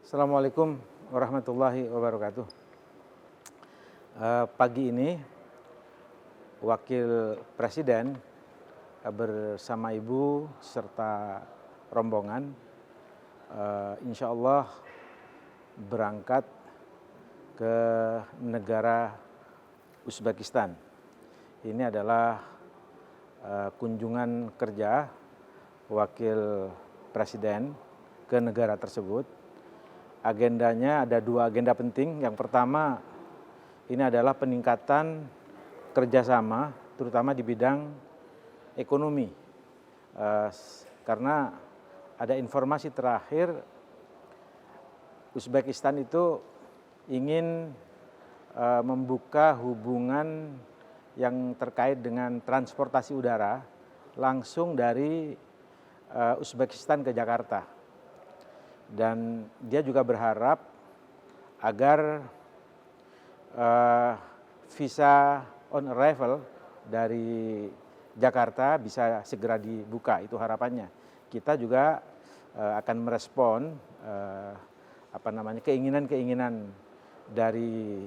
Assalamualaikum warahmatullahi wabarakatuh. Pagi ini Wakil Presiden bersama Ibu serta rombongan insya Allah berangkat ke negara Uzbekistan. Ini adalah kunjungan kerja Wakil Presiden ke negara tersebut. Agendanya ada dua agenda penting. Yang pertama ini adalah peningkatan kerjasama terutama di bidang ekonomi. Karena ada informasi terakhir Uzbekistan itu ingin membuka hubungan yang terkait dengan transportasi udara langsung dari Uzbekistan ke Jakarta. Dan dia juga berharap agar visa on arrival dari Jakarta bisa segera dibuka, itu harapannya. Kita juga akan merespon keinginan-keinginan dari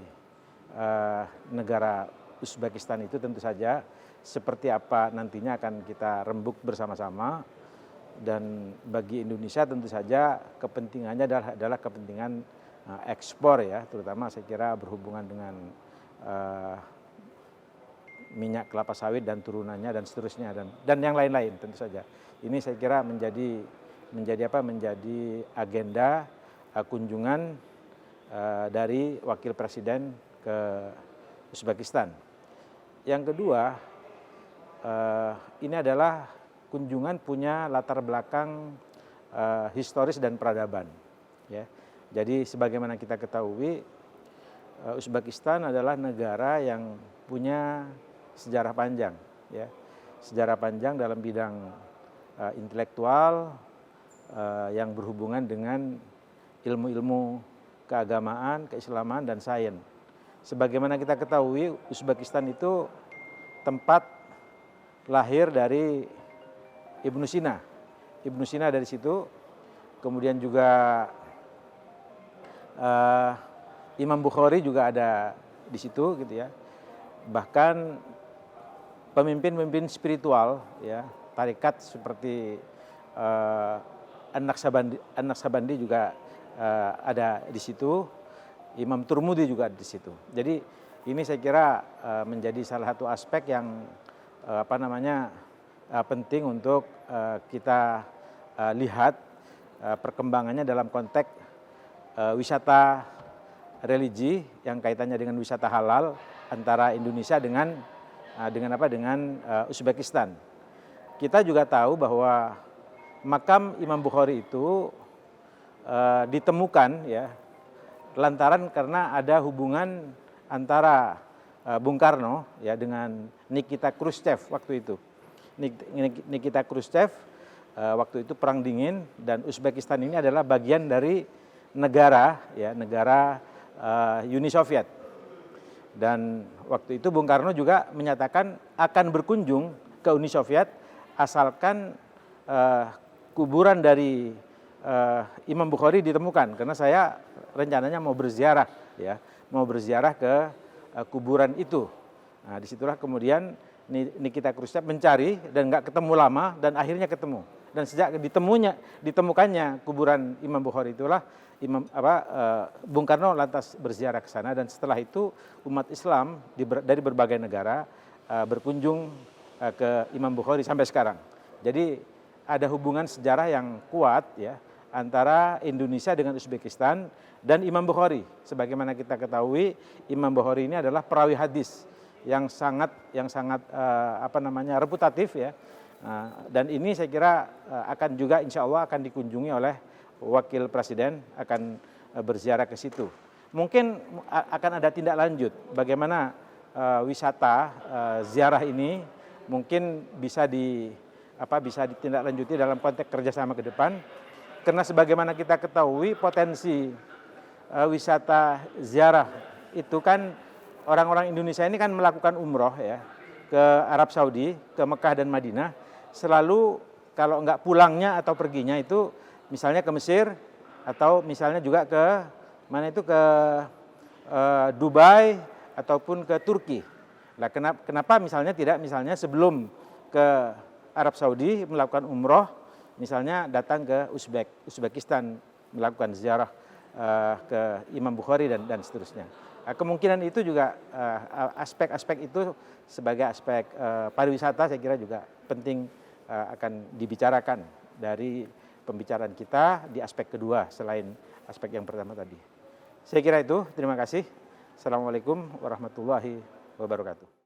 negara Uzbekistan itu tentu saja seperti apa nantinya akan kita rembuk bersama-sama. Dan bagi Indonesia tentu saja kepentingannya adalah kepentingan ekspor ya, terutama saya kira berhubungan dengan minyak kelapa sawit dan turunannya dan seterusnya dan yang lain-lain tentu saja. Ini saya kira menjadi agenda kunjungan dari Wakil Presiden ke Uzbekistan. Yang kedua, ini adalah kunjungan punya latar belakang historis dan peradaban. Ya. Jadi sebagaimana kita ketahui, Uzbekistan adalah negara yang punya sejarah panjang. Ya. Sejarah panjang dalam bidang intelektual yang berhubungan dengan ilmu-ilmu keagamaan, keislaman, dan sains. Sebagaimana kita ketahui, Uzbekistan itu tempat lahir dari Ibnu Sina. Ibnu Sina dari situ, kemudian juga Imam Bukhari juga ada di situ gitu ya. Bahkan pemimpin-pemimpin spiritual ya, tarekat seperti An-Naqsabandi juga ada di situ. Imam Turmudi juga ada di situ. Jadi ini saya kira menjadi salah satu aspek yang penting untuk kita lihat perkembangannya dalam konteks wisata religi yang kaitannya dengan wisata halal antara Indonesia dengan Uzbekistan. Kita juga tahu bahwa makam Imam Bukhari itu ditemukan ya lantaran karena ada hubungan antara Bung Karno ya dengan Nikita Khrushchev waktu itu. Nikita Khrushchev waktu itu perang dingin dan Uzbekistan ini adalah bagian dari negara Uni Soviet. Dan waktu itu Bung Karno juga menyatakan akan berkunjung ke Uni Soviet asalkan kuburan dari Imam Bukhari ditemukan, karena saya rencananya mau berziarah ke kuburan itu. Nah, disitulah kemudian Nikita Khrushchev mencari dan nggak ketemu lama dan akhirnya ketemu. Dan sejak ditemukannya kuburan Imam Bukhari itulah Bung Karno lantas berziarah ke sana, dan setelah itu umat Islam dari berbagai negara berkunjung ke Imam Bukhari sampai sekarang. Jadi ada hubungan sejarah yang kuat ya antara Indonesia dengan Uzbekistan dan Imam Bukhari. Sebagaimana kita ketahui, Imam Bukhari ini adalah perawi hadis yang sangat reputatif ya. Dan ini saya kira akan juga insya Allah akan dikunjungi oleh Wakil Presiden, akan berziarah ke situ. Mungkin akan ada tindak lanjut bagaimana wisata ziarah ini mungkin bisa ditindaklanjuti dalam konteks kerjasama ke depan, karena sebagaimana kita ketahui potensi wisata ziarah itu kan orang-orang Indonesia ini kan melakukan umroh ya ke Arab Saudi, ke Mekah dan Madinah, selalu kalau enggak pulangnya atau perginya itu misalnya ke Mesir atau misalnya juga ke mana itu ke Dubai ataupun ke Turki. Nah, kenapa misalnya tidak misalnya sebelum ke Arab Saudi melakukan umroh, misalnya datang ke Uzbekistan melakukan ziarah ke Imam Bukhari dan seterusnya. Kemungkinan itu juga aspek-aspek itu sebagai aspek pariwisata saya kira juga penting akan dibicarakan dari pembicaraan kita di aspek kedua selain aspek yang pertama tadi. Saya kira itu, terima kasih. Assalamualaikum warahmatullahi wabarakatuh.